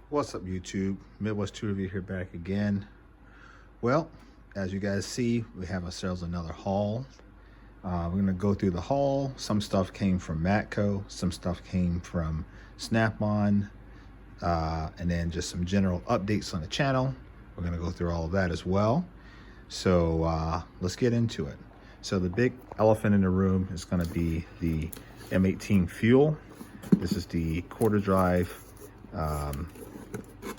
What's up, YouTube? Midwest 2 Review here, back again. Well, as you guys see, we have ourselves another haul. We're gonna go through the haul. Some stuff came from Matco, some stuff came from Snap-on, and then just some general updates on the channel. We're gonna go through all of that as well. So let's get into it. So the big elephant in the room is gonna be the M18 Fuel. This is the quarter drive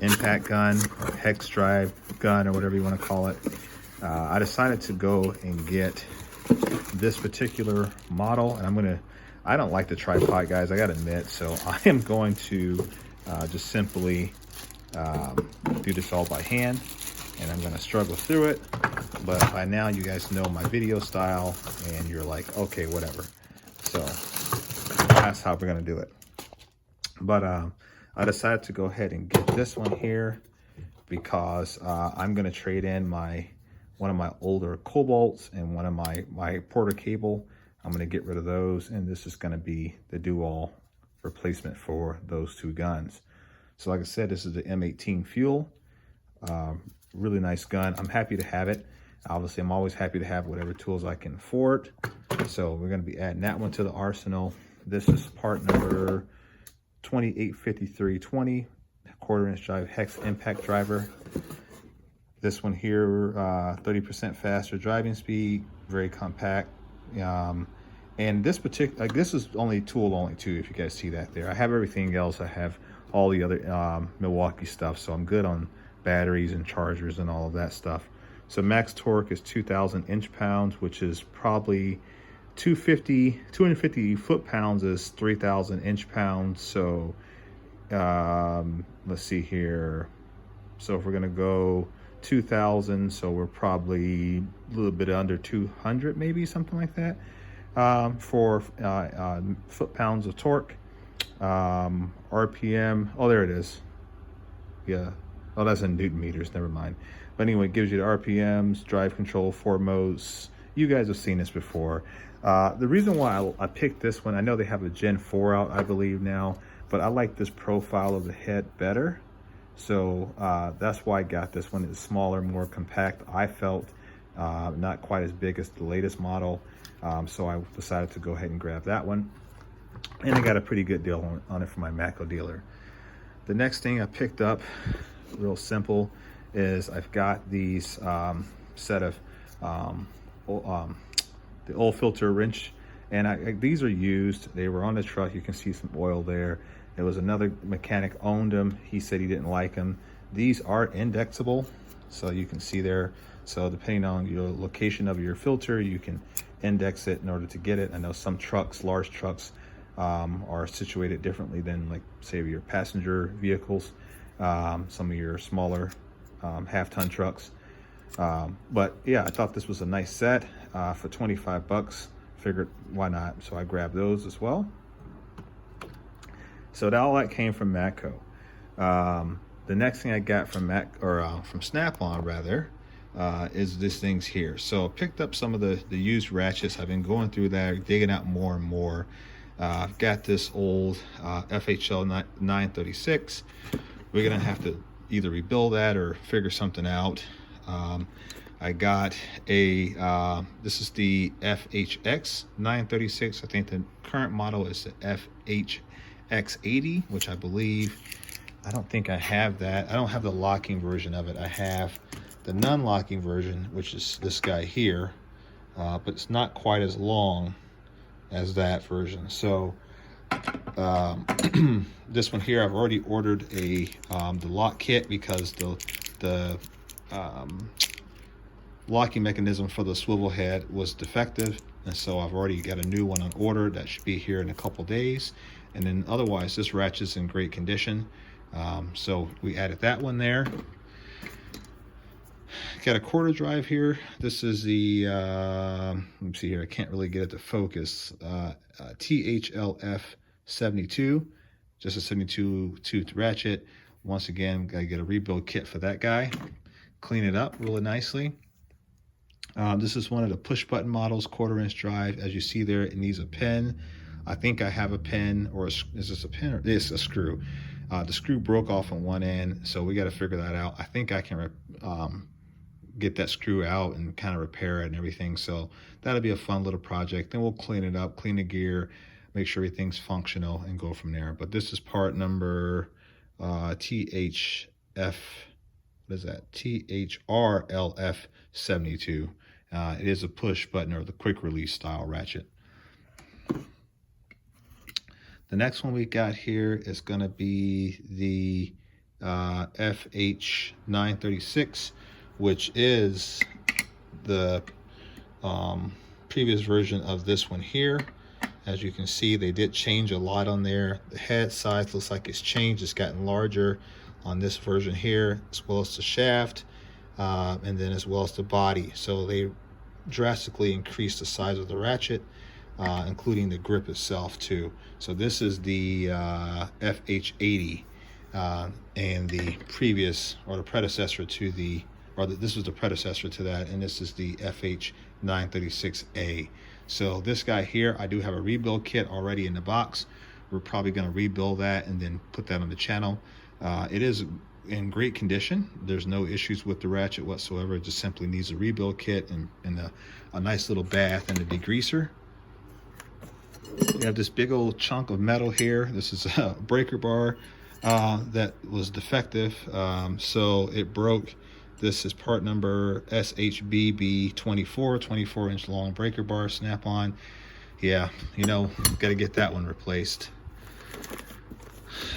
impact gun or hex drive gun, or whatever you want to call it. I decided to go and get this particular model, and I don't like the tripod, guys, I gotta admit, so I am going to just simply do this all by hand, and I'm gonna struggle through it. But by now you guys know my video style, and you're like, okay, whatever. So that's how we're gonna do it. But I decided to go ahead and get this one here because I'm going to trade in one of my older Cobalts and one of my Porter cable. I'm going to get rid of those, and this is going to be the do-all replacement for those two guns. So like I said, this is the M18 Fuel. Really nice gun. I'm happy to have it. Obviously, I'm always happy to have whatever tools I can afford. So we're going to be adding that one to the arsenal. This is part number 285320, quarter-inch drive hex impact driver. This one here, 30% faster driving speed, very compact. And this particular, this is only tool only too, if you guys see that there. I have everything else. I have all the other Milwaukee stuff, so I'm good on batteries and chargers and all of that stuff. So max torque is 2,000 inch-pounds, which is probably 250 foot-pounds is 3,000 inch-pounds. So let's see here. So if we're gonna go 2,000, so we're probably a little bit under 200, maybe something like that, for foot-pounds of torque. RPM, oh, there it is. Yeah, oh, that's in Newton meters, never mind. But anyway, it gives you the RPMs, drive control, 4 modes. You guys have seen this before. The reason why I picked this one, I know they have a Gen 4 out, I believe now, but I like this profile of the head better. So that's why I got this one. It's smaller, more compact. I felt not quite as big as the latest model. So I decided to go ahead and grab that one. And I got a pretty good deal on it from my Matco dealer. The next thing I picked up, real simple, is I've got these set of the oil filter wrench, and these are used. They were on the truck. You can see some oil there. It was another mechanic owned them. He said he didn't like them. These are indexable, so you can see there. So depending on your location of your filter, you can index it in order to get it. I know some trucks, large trucks, are situated differently than, like, say, your passenger vehicles. Some of your smaller half-ton trucks. But yeah, I thought this was a nice set for 25 bucks. Figured why not, so I grabbed those as well. So all that came from Matco. The next thing I got from from Snap-on rather, is this things here. So I picked up some of the used ratchets. I've been going through that, digging out more and more. I've got this old FHL 936. We're gonna have to either rebuild that or figure something out. I got a, this is the FHX 936. I think the current model is the FHX80, which I believe, I don't think I have that. I don't have the locking version of it. I have the non-locking version, which is this guy here, but it's not quite as long as that version. So this one here, I've already ordered the lock kit because the locking mechanism for the swivel head was defective, and so I've already got a new one on order that should be here in a couple days. And then otherwise, this ratchet's in great condition, so we added that one there. Got a quarter drive here. This is the let me see here, I can't really get it to focus. THLF 72, just a 72 tooth ratchet. Once again, gotta get a rebuild kit for that guy, clean it up really nicely. This is one of the push button models, quarter-inch drive. As you see there, it needs a pin. I think I have a pin, or is this a pin, or this a screw? The screw broke off on one end, so we got to figure that out. I think I can get that screw out and kind of repair it and everything. So that'll be a fun little project. Then we'll clean it up, clean the gear, make sure everything's functional, and go from there. But this is part number THF, what is that? THRLF 72. It is a push button or the quick release style ratchet. The next one we got here is going to be the FH936, which is the previous version of this one here. As you can see, they did change a lot on there. The head size looks like it's changed. It's gotten larger on this version here, as well as the shaft, and then as well as the body. So they drastically increased the size of the ratchet, including the grip itself too. So this is the FH80, and the previous, or the predecessor to the, this was the predecessor to that, and this is the FH936A. So this guy here, I do have a rebuild kit already in the box. We're probably going to rebuild that and then put that on the channel. It is in great condition. There's no issues with the ratchet whatsoever. It just simply needs a rebuild kit and a nice little bath and a degreaser. We have this big old chunk of metal here. This is a breaker bar that was defective, so it broke. This is part number SHBB24, 24-inch long breaker bar snap-on. Yeah, you know, got to get that one replaced.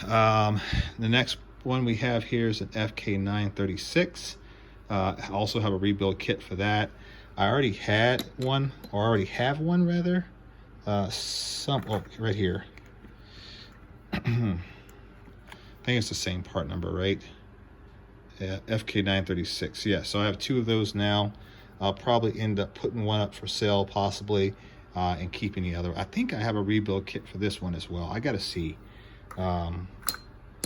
The next one we have here is an FK936. I also have a rebuild kit for that. I already had one, or already have one rather. Right here. I think it's the same part number, right? Yeah, FK936. Yeah, so I have two of those now. I'll probably end up putting one up for sale, possibly, and keeping the other. I think I have a rebuild kit for this one as well. I gotta see. I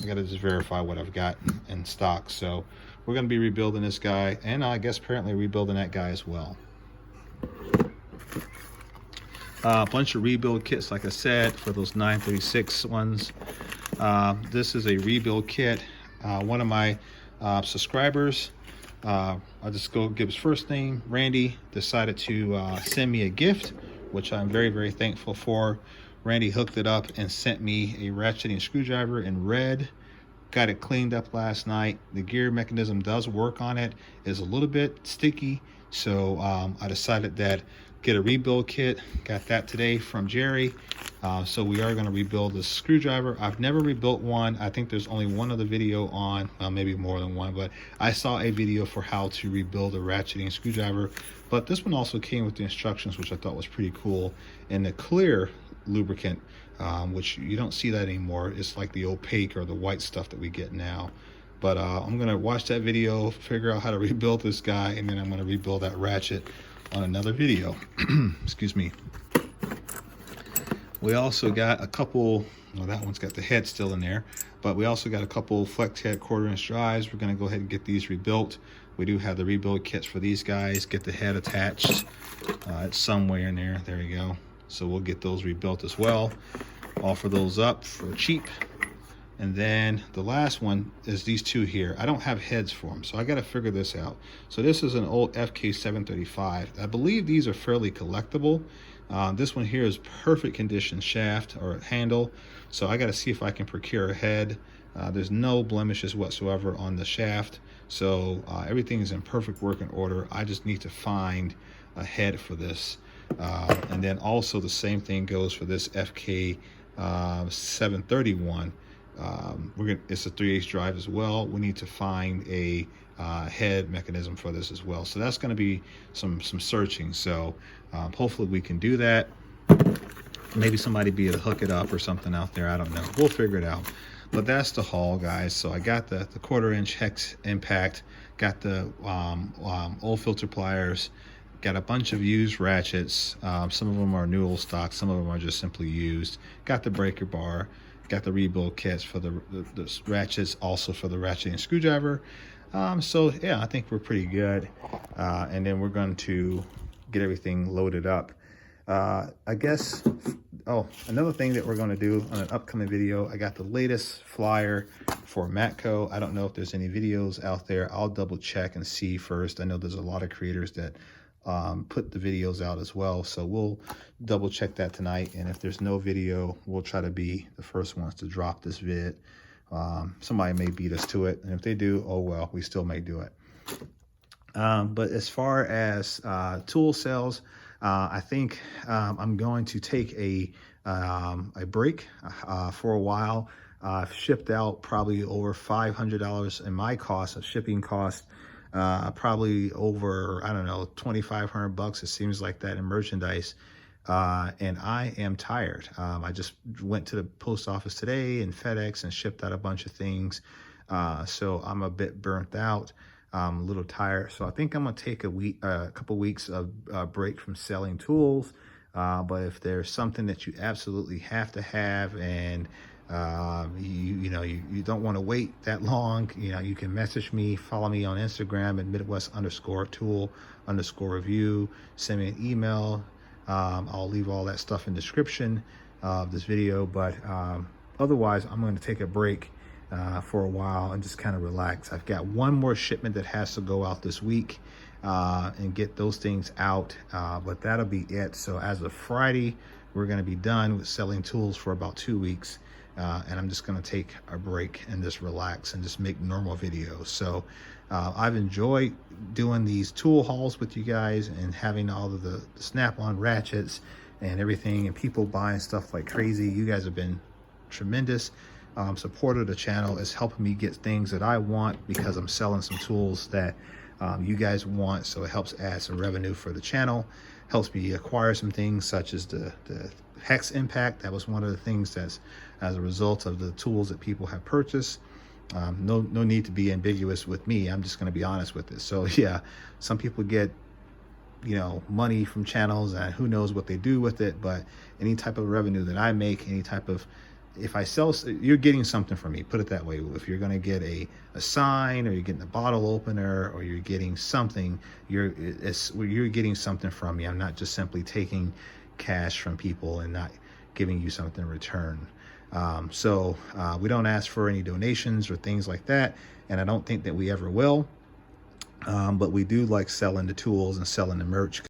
gotta just verify what I've got in stock. So we're gonna be rebuilding this guy, and I guess apparently rebuilding that guy as well. A bunch of rebuild kits, like I said, for those 936 ones. This is a rebuild kit. One of my subscribers, I'll just go give his first name, Randy, decided to send me a gift, which I'm very, very thankful for. Randy hooked it up and sent me a ratcheting screwdriver in red. Got it cleaned up last night. The gear mechanism does work on it. It's a little bit sticky, so I decided that get a rebuild kit. Got that today from Jerry. So we are going to rebuild this screwdriver. I've never rebuilt one. I think there's only one other video on, well, maybe more than one, but I saw a video for how to rebuild a ratcheting screwdriver. But this one also came with the instructions, which I thought was pretty cool. And the clear lubricant, which you don't see that anymore. It's like the opaque or the white stuff that we get now. But I'm going to watch that video, figure out how to rebuild this guy, and then I'm going to rebuild that ratchet on another video. Excuse me. We also got a couple, well, that one's got the head still in there, but we also got a couple flex head 1/4-inch drives. We're going to go ahead and get these rebuilt. We do have the rebuild kits for these guys. Get the head attached. It's somewhere in there. There you go. So we'll get those rebuilt as well. Offer those up for cheap. And then the last one is these two here. I don't have heads for them, so I got to figure this out. So this is an old FK735. I believe these are fairly collectible. This one here is perfect condition shaft or handle, so I got to see if I can procure a head. There's no blemishes whatsoever on the shaft, so everything is in perfect working order. I just need to find a head for this. And then also the same thing goes for this FK731. It's a 3/8 drive as well. We need to find a head mechanism for this as well. So that's going to be some searching. So hopefully we can do that. Maybe somebody be able to hook it up or something out there. I don't know. We'll figure it out. But that's the haul, guys. So I got the 1/4-inch hex impact, got the old filter pliers, got a bunch of used ratchets. Some of them are new old stock, some of them are just simply used. Got the breaker bar, got the rebuild kits for the ratchets, also for the ratcheting screwdriver. So yeah, I think we're pretty good. And then we're going to get everything loaded up. I guess oh, another thing that we're going to do on an upcoming video, I got the latest flyer for Matco. I don't know if there's any videos out there. I'll double check and see first. I know there's a lot of creators that put the videos out as well, so we'll double check that tonight. And if there's no video, we'll try to be the first ones to drop this vid. Somebody may beat us to it, and if they do, oh well, we still may do it. But as far as tool sales, I think I'm going to take a break for a while. I've shipped out probably over $500 in my cost of shipping cost, probably over, I don't know, 2,500 bucks. It seems like that in merchandise. And I am tired. I just went to the post office today and FedEx and shipped out a bunch of things. So I'm a bit burnt out. I'm a little tired, so I think I'm gonna take a couple weeks of break from selling tools. But if there's something that you absolutely have to have, and you don't want to wait that long, you can message me, follow me on Instagram at Midwest_tool_review, send me an email. I'll leave all that stuff in the description of this video. But otherwise, I'm going to take a break for a while and just kind of relax. I've got one more shipment that has to go out this week and get those things out, but that'll be it. So as of Friday, we're going to be done with selling tools for about 2 weeks, and I'm just going to take a break and just relax and just make normal videos. So I've enjoyed doing these tool hauls with you guys and having all of the snap-on ratchets and everything, and people buying stuff like crazy. You guys have been tremendous. Support of the channel is helping me get things that I want, because I'm selling some tools that you guys want. So it helps add some revenue for the channel, helps me acquire some things such as the Hex Impact. That was one of the things that's as a result of the tools that people have purchased. No need to be ambiguous with me. I'm just going to be honest with this. So yeah, some people get money from channels, and who knows what they do with it. But any type of revenue that I make, any type of, if I sell, you're getting something from me, put it that way. If you're going to get a sign, or you're getting a bottle opener, or you're getting something, you're getting something from me. I'm not just simply taking cash from people and not giving you something in return. So we don't ask for any donations or things like that, and I don't think that we ever will. But we do like selling the tools and selling the merch.